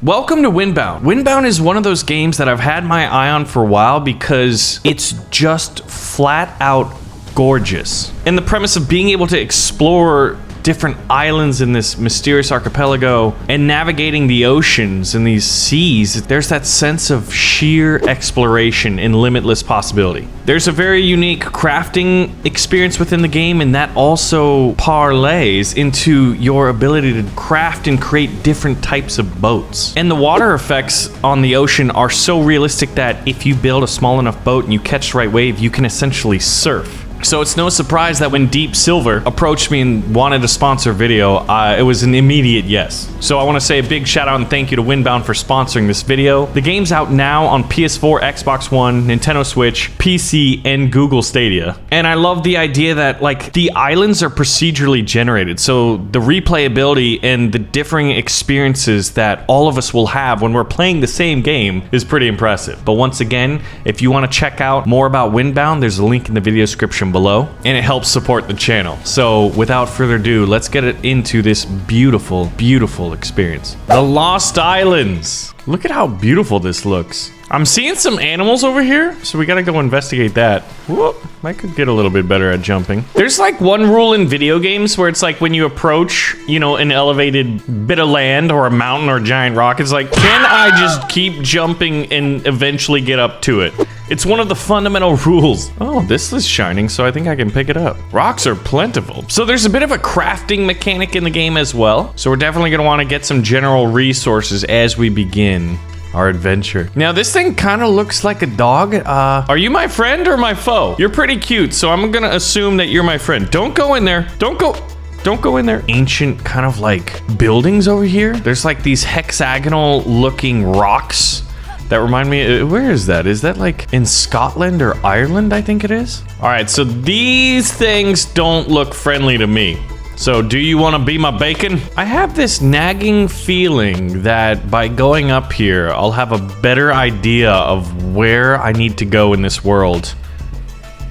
Welcome to Windbound. Windbound is one of those games that I've had my eye on for a while because it's just flat out gorgeous. And the premise of being able to explore different islands in this mysterious archipelago and navigating the oceans and these seas, there's that sense of sheer exploration and limitless possibility. There's a very unique crafting experience within the game, and that also parlays into your ability to craft and create different types of boats. And the water effects on the ocean are so realistic that if you build a small enough boat and you catch the right wave, you can essentially surf. So it's no surprise that when Deep Silver approached me and wanted to sponsor a video, it was an immediate yes. So I want to say a big shout out and thank you to Windbound for sponsoring this video. The game's out now on PS4, Xbox One, Nintendo Switch, PC, and Google Stadia. And I love the idea that like the islands are procedurally generated, so the replayability and the differing experiences that all of us will have when we're playing the same game is pretty impressive. But once again, if you want to check out more about Windbound, there's a link in the video description below, and it helps support the channel. So without further ado, let's get it into this beautiful, beautiful experience. The Lost Islands. Look at how beautiful this looks. I'm seeing some animals over here, so we gotta go investigate that. Whoop, I could get a little bit better at jumping. There's like one rule in video games where it's like when you approach, you know, an elevated bit of land or a mountain or a giant rock, it's like, can I just keep jumping and eventually get up to it? It's one of the fundamental rules. Oh, this is shining, so I think I can pick it up. Rocks are plentiful. So there's a bit of a crafting mechanic in the game as well. So we're definitely gonna wanna get some general resources as we begin our adventure. Now this thing kind of looks like a dog. Are you my friend or my foe? You're pretty cute, so I'm gonna assume that you're my friend. Don't go in there. Don't go in there. Ancient kind of like buildings over here. There's like these hexagonal looking rocks that remind me, where is that? Is that like in Scotland or Ireland, I think it is? All right, so these things don't look friendly to me. So do you want to be my bacon? I have this nagging feeling that by going up here, I'll have a better idea of where I need to go in this world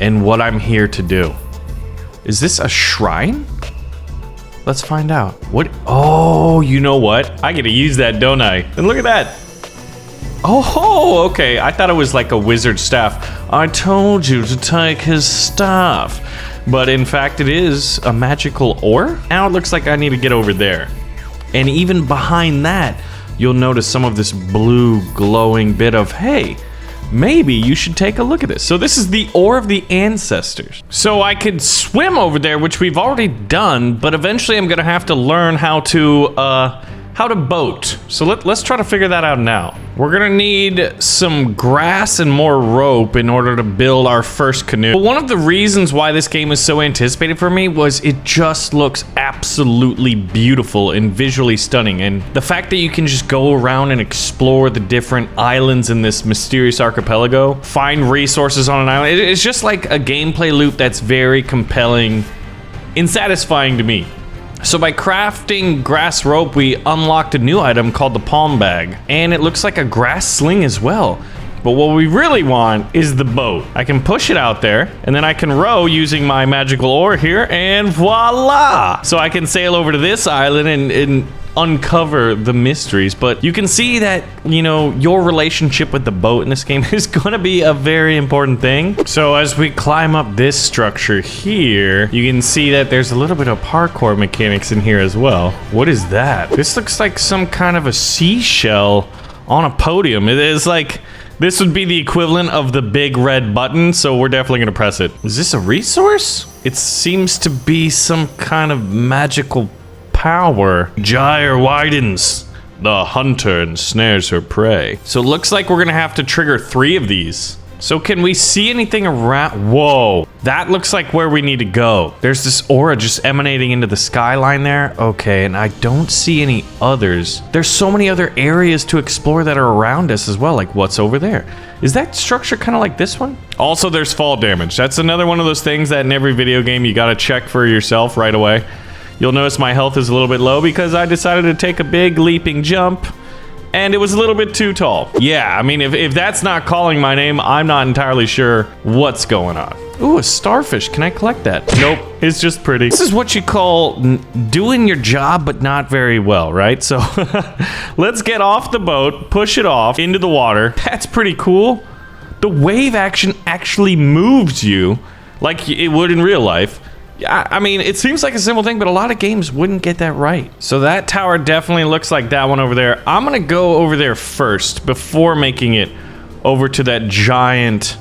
and what I'm here to do. Is this a shrine? Let's find out. What? Oh, you know what? I get to use that, don't I? And look at that. Oh, okay. I thought it was like a wizard staff. I told you to take his staff. But in fact, it is a magical ore. Now it looks like I need to get over there. And even behind that, you'll notice some of this blue glowing bit of, hey, maybe you should take a look at this. So this is the ore of the ancestors. So I could swim over there, which we've already done, but eventually I'm gonna have to learn how to boat. So let's try to figure that out now. We're gonna need some grass and more rope in order to build our first canoe. But one of the reasons why this game is so anticipated for me was it just looks absolutely beautiful and visually stunning. And the fact that you can just go around and explore the different islands in this mysterious archipelago, find resources on an island, it's just like a gameplay loop that's very compelling and satisfying to me. So by crafting grass rope, we unlocked a new item called the palm bag, and it looks like a grass sling as well. But what we really want is the boat. I can push it out there, and then I can row using my magical oar here, and voila! So I can sail over to this island and uncover the mysteries. But you can see that, you know, your relationship with the boat in this game is gonna be a very important thing. So as we climb up this structure here, you can see that there's a little bit of parkour mechanics in here as well. What is that? This looks like some kind of a seashell on a podium. It is like, this would be the equivalent of the big red button, so we're definitely gonna press it. Is this a resource? It seems to be some kind of magical power. Gyre widens. The hunter ensnares her prey. So it looks like we're gonna have to trigger 3 of these. So can we see anything around? Whoa, that looks like where we need to go. There's this aura just emanating into the skyline there. Okay, and I don't see any others. There's so many other areas to explore that are around us as well. Like what's over there? Is that structure kind of like this one? Also, there's fall damage. That's another one of those things that in every video game you gotta check for yourself right away. You'll notice my health is a little bit low because I decided to take a big leaping jump and it was a little bit too tall. Yeah, I mean, if that's not calling my name, I'm not entirely sure what's going on. Ooh, a starfish. Can I collect that? Nope. It's just pretty. This is what you call doing your job, but not very well, right? So let's get off the boat, push it off into the water. That's pretty cool. The wave action actually moves you like it would in real life. I mean, it seems like a simple thing, but a lot of games wouldn't get that right. So that tower definitely looks like that one over there. I'm gonna go over there first before making it over to that giant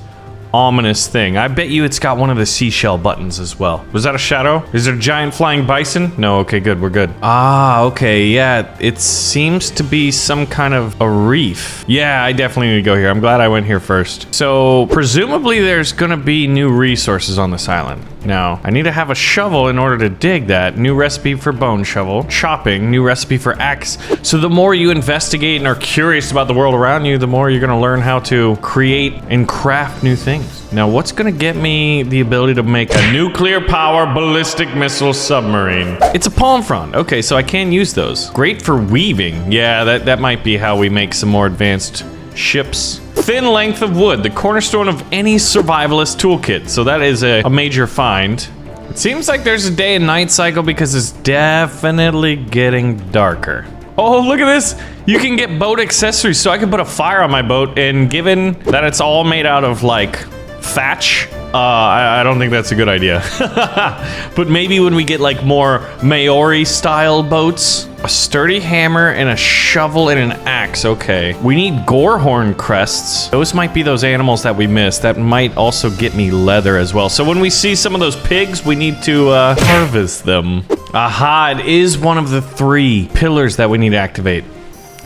ominous thing. I bet you it's got one of the seashell buttons as well. Was that a shadow? Is there a giant flying bison? No, okay, good, we're good. Ah, okay, yeah, it seems to be some kind of a reef. Yeah, I definitely need to go here. I'm glad I went here first. So, presumably there's gonna be new resources on this island. Now, I need to have a shovel in order to dig that. New recipe for bone shovel. Chopping, new recipe for axe. So the more you investigate and are curious about the world around you, the more you're gonna learn how to create and craft new things. Now, what's gonna get me the ability to make a nuclear power ballistic missile submarine? It's a palm frond. Okay, so I can use those. Great for weaving. Yeah, that might be how we make some more advanced ships. Thin length of wood, the cornerstone of any survivalist toolkit. So that is a major find. It seems like there's a day and night cycle because it's definitely getting darker. Oh, look at this. You can get boat accessories. So I can put a fire on my boat, and given that it's all made out of like thatch, I don't think that's a good idea. But maybe when we get like more Maori style boats. A sturdy hammer and a shovel and an axe. Okay. We need gorehorn crests. Those might be those animals that we missed. That might also get me leather as well. So when we see some of those pigs, we need to harvest them. Aha, it is one of the 3 pillars that we need to activate.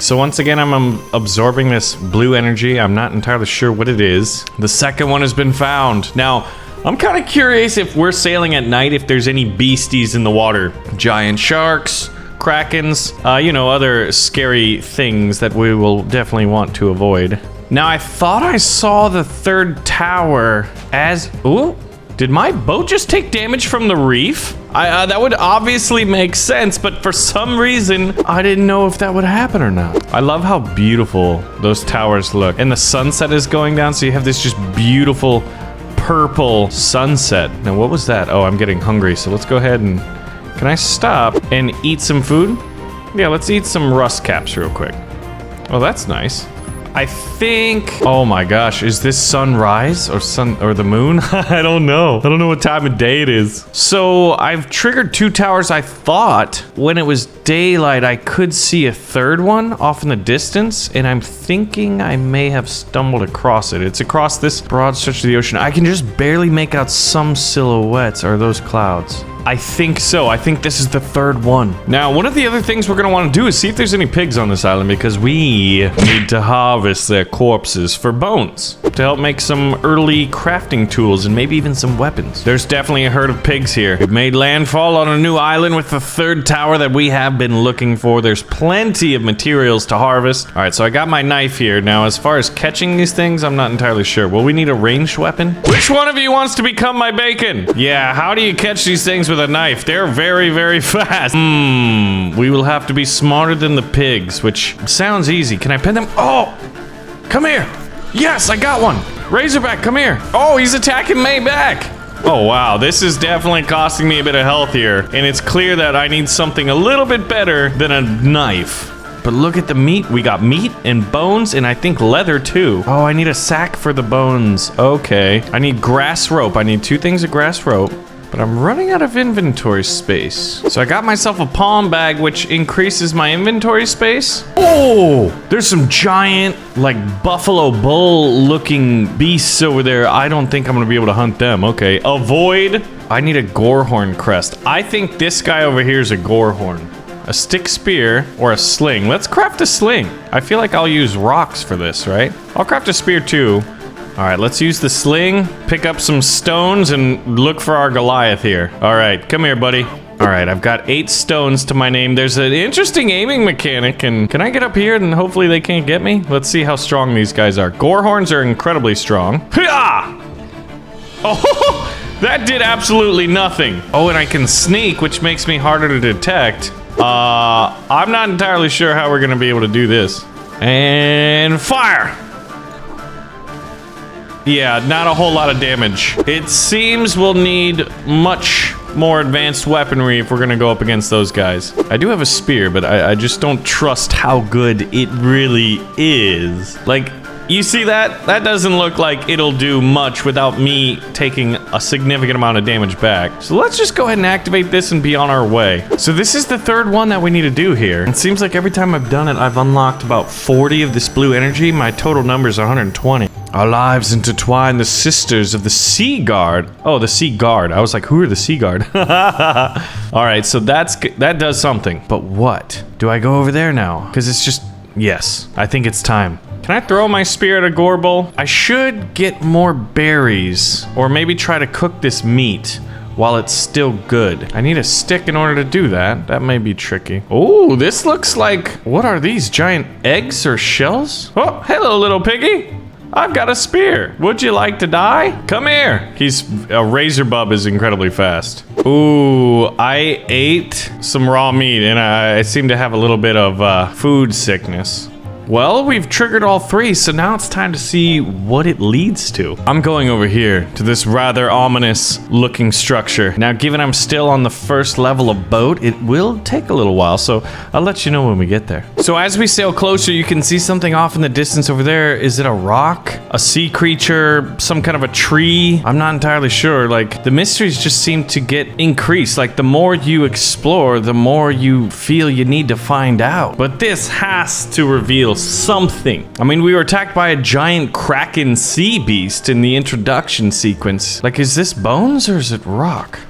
So once again, I'm absorbing this blue energy. I'm not entirely sure what it is. The second one has been found. Now, I'm kind of curious if we're sailing at night, if there's any beasties in the water. Giant sharks, krakens, you know, other scary things that we will definitely want to avoid. Now, I thought I saw the 3rd tower as... Ooh, did my boat just take damage from the reef? That would obviously make sense, but for some reason, I didn't know if that would happen or not. I love how beautiful those towers look. And the sunset is going down, so you have this just beautiful purple sunset. Now, what was that? Oh, I'm getting hungry, so let's go ahead and... Can I stop and eat some food? Yeah, let's eat some rust caps real quick. Oh, that's nice. I think... Oh my gosh, is this sunrise or the moon? I don't know. I don't know what time of day it is. So I've triggered 2 towers. I thought when it was daylight, I could see a 3rd one off in the distance, and I'm thinking I may have stumbled across it. It's across this broad stretch of the ocean. I can just barely make out some silhouettes. Are those clouds? I think so. I think this is the 3rd one. Now, one of the other things we're gonna want to do is see if there's any pigs on this island, because we need to harvest their corpses for bones to help make some early crafting tools and maybe even some weapons. There's definitely a herd of pigs here. We've made landfall on a new island with the 3rd tower that we have been looking for. There's plenty of materials to harvest. All right, so I got my knife here. Now, as far as catching these things, I'm not entirely sure. Will we need a ranged weapon? Which one of you wants to become my bacon? Yeah, how do you catch these things with a knife? They're very, very fast. We will have to be smarter than the pigs, which sounds easy. Can I pin them? Oh, come here. Yes, I got one. Razorback, come here. Oh, he's attacking me back. Oh, wow. This is definitely costing me a bit of health here. And it's clear that I need something a little bit better than a knife. But look at the meat. We got meat and bones and I think leather too. Oh, I need a sack for the bones. Okay. I need grass rope. I need 2 things of grass rope. But I'm running out of inventory space. So I got myself a palm bag, which increases my inventory space. Oh, there's some giant, like, buffalo bull looking beasts over there. I don't think I'm gonna be able to hunt them. Okay, avoid. I need a gorehorn crest. I think this guy over here is a gorehorn. A stick spear or a sling. Let's craft a sling. I feel like I'll use rocks for this, right? I'll craft a spear too. All right, let's use the sling, pick up some stones, and look for our Goliath here. All right, come here, buddy. All right, I've got 8 stones to my name. There's an interesting aiming mechanic, and can I get up here and hopefully they can't get me? Let's see how strong these guys are. Gorehorns are incredibly strong. Hi-yah! Oh, that did absolutely nothing. Oh, and I can sneak, which makes me harder to detect. I'm not entirely sure how we're gonna be able to do this. And fire! Yeah, not a whole lot of damage. It seems we'll need much more advanced weaponry if we're gonna go up against those guys. I do have a spear, but I just don't trust how good it really is. Like, you see that? That doesn't look like it'll do much without me taking a significant amount of damage back. So let's just go ahead and activate this and be on our way. So this is the third one that we need to do here. It seems like every time I've done it, I've unlocked about 40 of this blue energy. My total number is 120. Our lives intertwine, the sisters of the Sea Guard. Oh, the Sea Guard. I was like, who are the Sea Guard? All right, so that does something. But what? Do I go over there now? Because it's just, yes, I think it's time. Can I throw my spear at a Gorble? I should get more berries, or maybe try to cook this meat while it's still good. I need a stick in order to do that. That may be tricky. Oh, this looks like, what are these, giant eggs or shells? Oh, hello, little piggy. I've got a spear. Would you like to die? Come here. A razor bub is incredibly fast. Ooh, I ate some raw meat and I seem to have a little bit of food sickness. Well, we've triggered all three, so now it's time to see what it leads to. I'm going over here to this rather ominous looking structure. Now, given I'm still on the first level of boat, it will take a little while, so I'll let you know when we get there. So as we sail closer, you can see something off in the distance over there. Is it a rock? A sea creature? Some kind of a tree? I'm not entirely sure. Like, the mysteries just seem to get increased. Like, the more you explore, the more you feel you need to find out. But this has to reveal something. I mean, we were attacked by a giant kraken sea beast in the introduction sequence. Like, is this bones or is it rock?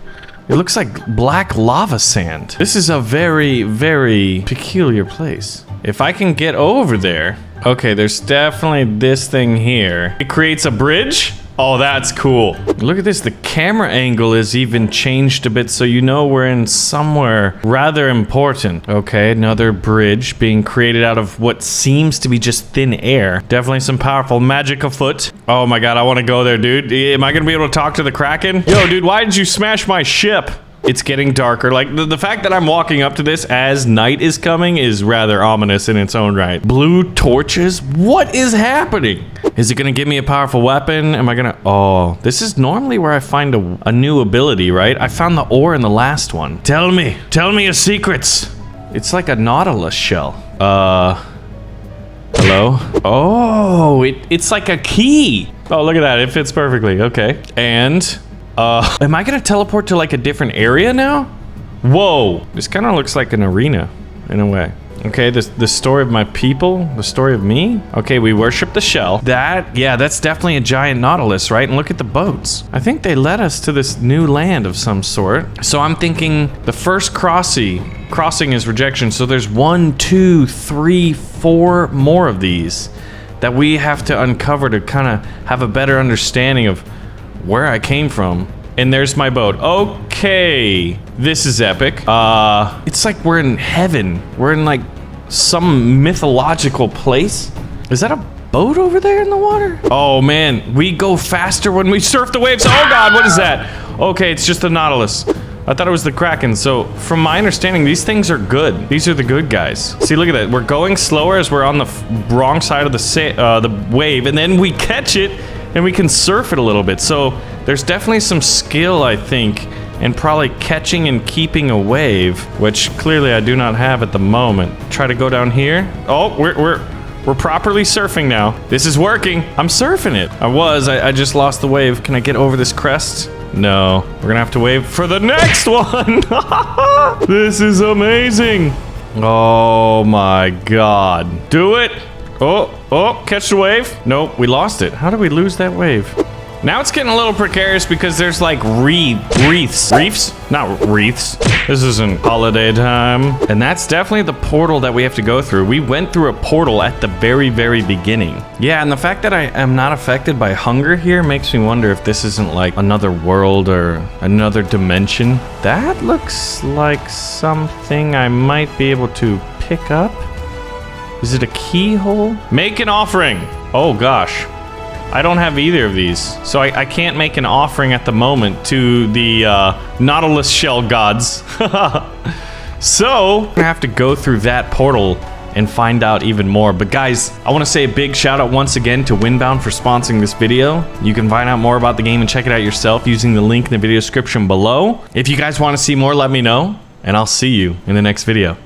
It looks like black lava sand. This is a very, very peculiar place. If I can get over there. Okay, there's definitely this thing here. It creates a bridge. Oh, that's cool. Look at this. The camera angle is even changed a bit, so you know we're in somewhere rather important. Okay, another bridge being created out of what seems to be just thin air. Definitely some powerful magic afoot. Oh my god, I want to go there, dude. Am I going to be able to talk to the Kraken? Yo, dude, why did you smash my ship? It's getting darker. Like, the fact that I'm walking up to this as night is coming is rather ominous in its own right. Blue torches? What is happening? Is it gonna give me a powerful weapon? Am I gonna... Oh, this is normally where I find a new ability, right? I found the ore in the last one. Tell me your secrets. It's like a nautilus shell. Hello? Oh, it's like a key. Oh, look at that. It fits perfectly. Okay. And... am I gonna teleport to like a different area now? Whoa, this kind of looks like an arena in a way. Okay, the story of my people, the story of me. Okay, we worship the shell. Yeah, that's definitely a giant nautilus, right? And look at the boats. I think they led us to this new land of some sort. So I'm thinking the first crossing is rejection. So there's 1, 2, 3, 4 more of these that we have to uncover to kind of have a better understanding of where I came from. And there's my boat. Okay, this is epic. It's like we're in heaven. We're in like some mythological place. Is that a boat over there in the water? Oh man, we go faster when we surf the waves. Oh god, what is that? Okay, it's just the Nautilus. I thought it was the Kraken. So from my understanding, these things are good. These are the good guys. See, look at that. We're going slower as we're on the wrong side of the wave, and then we catch it and we can surf it a little bit. So there's definitely some skill, I think, in probably catching and keeping a wave, which clearly I do not have at the moment. Try to go down here. Oh, we're properly surfing now. This is working. I'm surfing it. I just lost the wave. Can I get over this crest? No. We're gonna have to wait for the next one. This is amazing. Oh my god. Do it. Oh, catch the wave. Nope, we lost it. How did we lose that wave? Now it's getting a little precarious because there's like reefs. Reefs? Not wreaths. This isn't holiday time. And that's definitely the portal that we have to go through. We went through a portal at the very, very beginning. Yeah, and the fact that I am not affected by hunger here makes me wonder if this isn't like another world or another dimension. That looks like something I might be able to pick up. Is it a keyhole? Make an offering. Oh gosh. I don't have either of these, so I can't make an offering at the moment to the Nautilus shell gods. So, I'm gonna have to go through that portal and find out even more. But guys, I want to say a big shout out once again to Windbound for sponsoring this video. You can find out more about the game and check it out yourself using the link in the video description below. If you guys want to see more, let me know, and I'll see you in the next video.